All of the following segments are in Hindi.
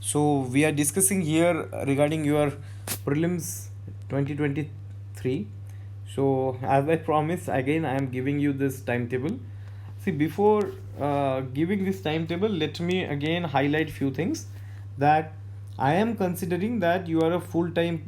So we are discussing here regarding your prelims 2023. So as I promised, again I am giving you this timetable. See, before giving this timetable, let me again highlight few things that I am considering that you are a full-time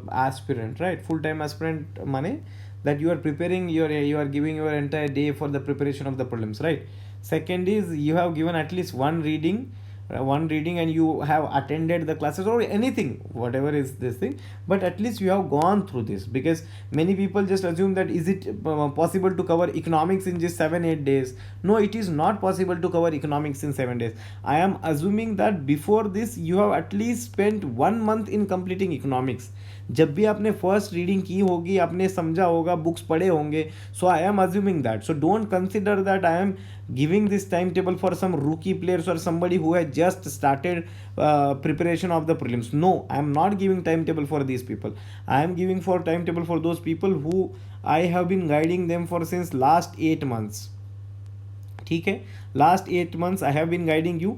aspirant, right? Full-time aspirant money that you are preparing you are giving your entire day for the preparation of the prelims, right? Second is you have given at least one reading and you have attended the classes or anything whatever is this thing, but at least you have gone through this, because many people just assume that is it possible to cover economics in just 7 8 days. No, it is not possible to cover economics in 7 days. I am assuming that before this you have at least spent 1 month in completing economics. जब भी आपने फर्स्ट रीडिंग की होगी, आपने समझा होगा, बुक्स पढ़े होंगे. So I am assuming that. So don't consider that I am giving this timetable for some rookie players or somebody who has just started preparation of the prelims. No, I am not giving timetable for these people. I am giving for timetable for those people who I have been guiding them for since last 8 months. ठीक है, last 8 months I have been guiding you.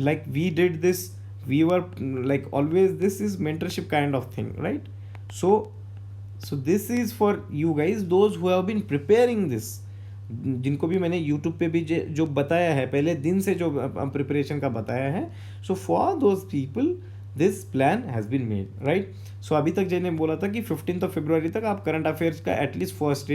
Like we did this, we were like always, this is mentorship kind of thing, right? So this is for you guys, those who have been preparing this, जिनको भी मैंने यूट्यूब पे भी जो बताया है, पहले दिन से जो प्रिपरेशन का बताया है. So for those people this plan has been made, right? So अभी तक जैसे बोला था कि 15 फरवरी तक आप करंट अफेयर्स का एटलीस्ट फर्स्ट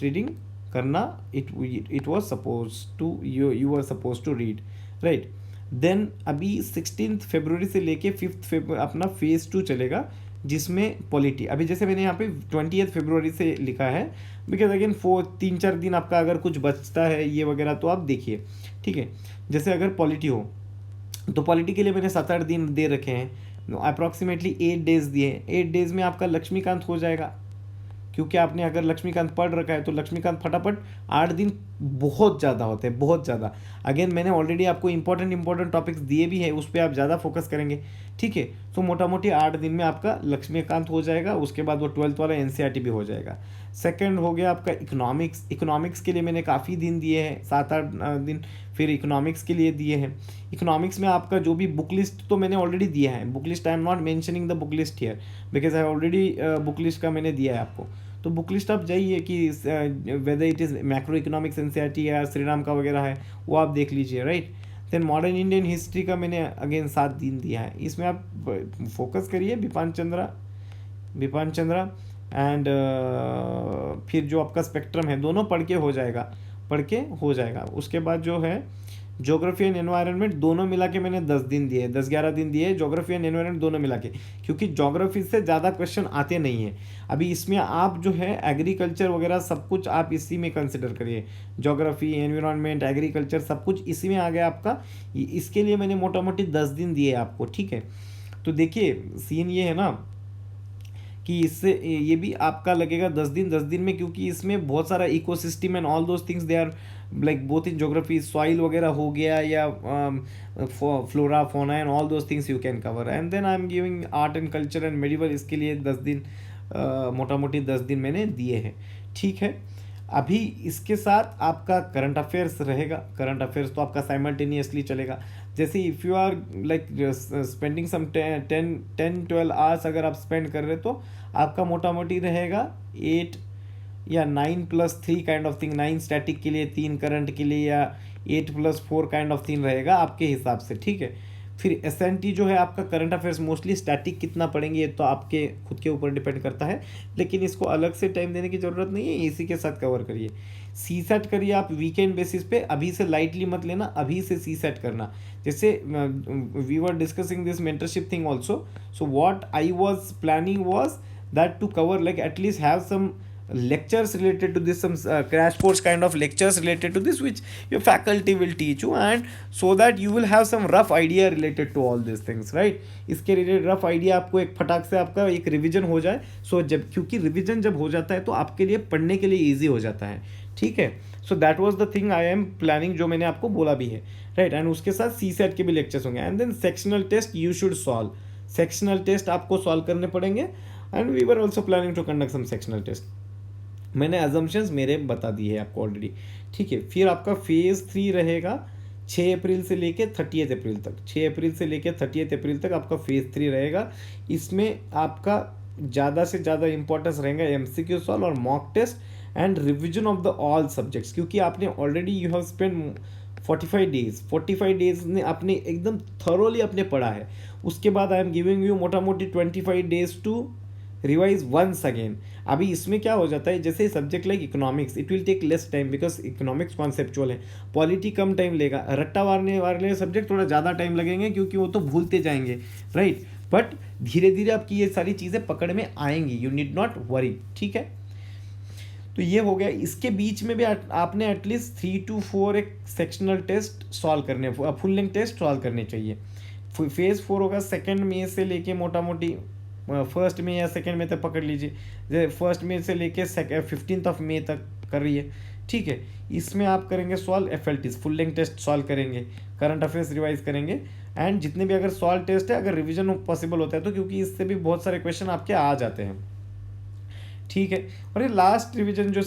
रीडिंग करना. It was suppose to you are suppose to read, right? Then अभी 16 फरवरी से लेके 5 अपना फेज़ 2 चलेगा, जिसमें पॉलिटी. अभी जैसे मैंने यहाँ पे 20 फरवरी से लिखा है, बिकॉज अगेन 3-4 दिन आपका अगर कुछ बचता है ये वगैरह तो आप देखिए, ठीक है? जैसे अगर पॉलिटी हो तो पॉलिटी के लिए मैंने 7-8 दिन दे रखे हैं, अप्रॉक्सीमेटली 8 डेज दिए हैं. 8 डेज में आपका लक्ष्मीकांत हो जाएगा, क्योंकि आपने अगर लक्ष्मीकांत पढ़ रखा है तो लक्ष्मीकांत फटाफट 8 दिन बहुत ज़्यादा होते हैं, बहुत ज़्यादा. अगेन मैंने ऑलरेडी आपको इंपॉर्टेंट टॉपिक्स दिए भी है, उस पर आप ज़्यादा फोकस करेंगे, ठीक है? तो मोटा मोटी 8 दिन में आपका लक्ष्मीकांत हो जाएगा. उसके बाद वो 12th वाला एनसीईआरटी भी हो जाएगा. सेकंड हो गया आपका इकोनॉमिक्स के लिए मैंने काफ़ी दिन दिए हैं, 7-8 दिन फिर इकोनॉमिक्स के लिए दिए हैं. इकोनॉमिक्स में आपका जो भी बुक लिस्ट तो मैंने ऑलरेडी दिया है. Book list I am not mentioning the book list here, because I already book list का मैंने दिया है आपको. तो बुक लिस्ट आप जाइए कि whether it is macroeconomics NCERT या श्रीराम का वगैरह है, वो आप देख लीजिए, right? Then modern Indian history का मैंने अगेन 7 दिन दिया है. इसमें आप फोकस करिए बिपान चंद्रा एंड फिर जो आपका स्पेक्ट्रम है, दोनों पढ़ के हो जाएगा. उसके बाद जो है ज्योग्राफी एंड एनवायरनमेंट, दोनों मिला के मैंने 10 दिन दिए, 10-11 दिन दिए ज्योग्राफी एंड एनवायरनमेंट दोनों मिला के, क्योंकि ज्योग्राफी से ज़्यादा क्वेश्चन आते नहीं हैं. अभी इसमें आप जो है एग्रीकल्चर वगैरह सब कुछ आप इसी में कंसिडर करिए. ज्योग्राफी, एनवायरनमेंट, एग्रीकल्चर सब कुछ इसी में आ गया आपका. इसके लिए मैंने मोटा मोटी 10 दिन दिए आपको, ठीक है? तो देखिए सीन ये है ना कि इससे ये भी आपका लगेगा 10 दिन में, क्योंकि इसमें बहुत सारा ecosystem and all those things they are like both in geography, soil वगैरह हो गया या flora fauna and all those things you can cover. And then I am giving art and culture and medieval, इसके लिए 10 दिन मोटा मोटी 10 दिन मैंने दिए हैं, ठीक है? अभी इसके साथ आपका करंट अफेयर्स रहेगा. करंट अफेयर्स तो आपका साइमल्टेनियसली चलेगा. जैसे if you are like spending some 10-12 hours अगर आप स्पेंड कर रहे तो आपका मोटा मोटी रहेगा 8 या 9+3 काइंड ऑफ थिंग. 9 स्टैटिक के लिए, 3 करंट के लिए, या 8+4 काइंड ऑफ थिंग रहेगा आपके हिसाब से, ठीक है? फिर एसएनटी जो है आपका करंट अफेयर्स मोस्टली स्टैटिक कितना पढ़ेंगे ये तो आपके खुद के ऊपर डिपेंड करता है, लेकिन इसको अलग से टाइम देने की ज़रूरत नहीं है, इसी के साथ कवर करिए. सी सेट करिए आप वीकेंड बेसिस पे, अभी से लाइटली मत लेना, अभी से सी सेट करना. जैसे we were discussing this mentorship thing also. So what I was planning was that to cover, like at least have some lectures related to this, some crash course kind of lectures related to this which your faculty will teach you, and so that you will have some rough idea related to all these things, right? इसके रिलेटेड रफ आइडिया आपको एक फटाक से आपका एक रिवीजन हो जाए. सो जब क्योंकि रिवीजन जब हो जाता है तो आपके लिए पढ़ने के लिए ईजी हो जाता है, ठीक है? So that was the thing I am planning, जो मैंने आपको बोला भी है, राइट? एंड उसके साथ सी सेट के भी लेक्चर्स होंगे. And then sectional test you should solve. Sectional test आपको सॉल्व करने पड़ेंगे. And we were also planning to conduct some sectional test. मैंने अजम्पशंस मेरे बता दिए है आपको ऑलरेडी, ठीक है? फिर आपका फेज़ 3 रहेगा 6 अप्रैल से लेके 30 अप्रैल तक, 6 अप्रैल से लेके 30 अप्रैल तक आपका फेज 3 रहेगा। इसमें आपका ज़्यादा से ज़्यादा इंपॉर्टेंस रहेगा MCQ सॉल्व और mock test and revision of the all subjects, क्योंकि आपने already you have spend 45 days ने आपने एकदम थरोली आपने पढ़ा है। उसके बाद आई एम गिविंग यू मोटा मोटी 25 days to revise once again. अभी इसमें क्या हो जाता है, जैसे subject like economics it will take less time because economics conceptual है, पॉलिटी कम टाइम लेगा, रट्टा मारने वाले सब्जेक्ट थोड़ा ज़्यादा टाइम लगेंगे क्योंकि वो तो भूलते जाएंगे, राइट। बट धीरे धीरे आपकी ये सारी चीज़ें पकड़ में आएंगी, यू नीड नॉट वरी, ठीक है। तो ये हो गया। इसके बीच में भी आपने एटलीस्ट 3 to 4 एक सेक्शनल टेस्ट सॉल्व करने, फुल लेंथ टेस्ट सॉल्व करने चाहिए। फेज 4 होगा 2 मई से लेके मोटा मोटी 1 मई या 2 मई तक पकड़ लीजिए, जैसे 1 मई से लेके 15 मई तक कर रही है, ठीक है। इसमें आप करेंगे solve FLTs, full length test solve करेंगे, करंट अफेयर्स रिवाइज करेंगे एंड जितने भी अगर सॉल्व टेस्ट है, अगर रिवीजन पॉसिबल होता है तो, क्योंकि इससे भी बहुत सारे क्वेश्चन आपके आ जाते हैं, ठीक है। और ये लास्ट रिवीजन जो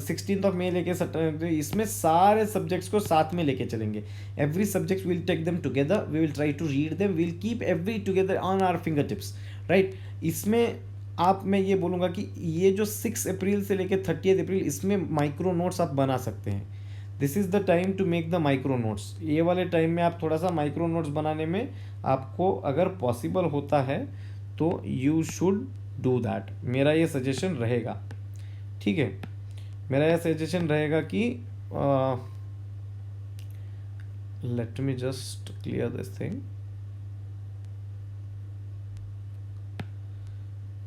16 मई लेके इसमें सारे सब्जेक्ट्स को साथ में लेके चलेंगे। Every subject will take them together, we will try to read them, will keep every together on our finger tips, right. इसमें आप, मैं ये बोलूँगा कि ये जो 6 अप्रैल से लेके 30 अप्रैल, इसमें माइक्रो नोट्स आप बना सकते हैं। This is the time to make the micro notes. ये वाले टाइम में आप थोड़ा सा माइक्रो नोट्स बनाने में आपको अगर पॉसिबल होता है तो यू शुड डू दैट, मेरा ये सजेशन रहेगा, ठीक है। मेरा ये सजेशन रहेगा कि let me just clear this thing,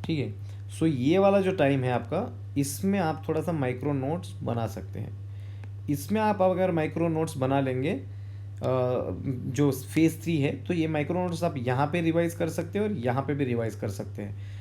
ठीक है। सो ये वाला जो टाइम है आपका, इसमें आप थोड़ा सा माइक्रो नोट्स बना सकते हैं। इसमें आप अगर माइक्रो नोट्स बना लेंगे जो फेज 3 है, तो ये माइक्रो नोट्स आप यहाँ पे रिवाइज कर सकते हैं और यहाँ पे भी रिवाइज कर सकते हैं।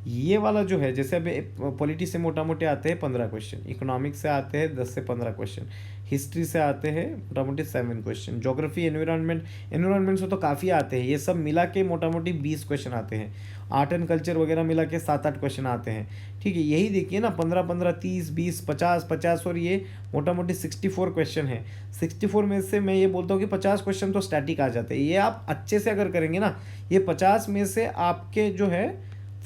ये वाला जो है, जैसे अभी पॉलिटी से मोटा मोटे आते हैं 15 क्वेश्चन, इकोनॉमिक्स से आते हैं 10 से 15 क्वेश्चन, हिस्ट्री से आते हैं मोटा मोटी 7 क्वेश्चन, ज्योग्राफी एनवायरनमेंट से तो काफ़ी आते हैं, ये सब मिला के मोटा मोटी 20 क्वेश्चन आते हैं, आर्ट एंड कल्चर वगैरह मिला के 7-8 क्वेश्चन आते हैं, ठीक है। यही देखिए ना, 15-15, 30, 20, 50 और ये मोटा मोटी 64 क्वेश्चन है। 64 में से मैं ये बोलता हूँ कि 50 क्वेश्चन तो स्टैटिक आ जाते हैं। ये आप अच्छे से अगर करेंगे ना, ये 50 में से आपके जो है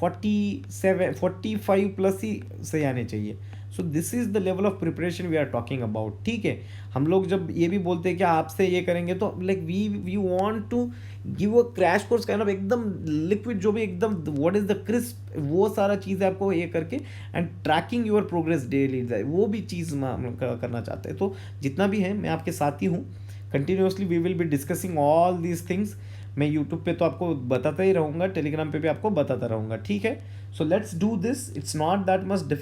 45 प्लस ही सही आने चाहिए। So this is the level of preparation we are talking about, ठीक है। हम लोग जब ये भी बोलते हैं कि आपसे ये करेंगे, तो like we want to give a crash course kind of, एकदम लिक्विड, जो भी एकदम व्हाट इज़ द क्रिस्प, वो सारा चीज़ आपको ये करके and trekking your progress daily, वो भी चीज़ हम करना चाहते हैं। तो जितना भी है, मैं आपके साथ ही हूँ, continuously we will be discussing all these things. मैं यूट्यूब पे तो आपको बताता ही रहूँगा, टेलीग्राम पे भी आपको बताता रहूँगा, ठीक है। So let's do this, it's not that much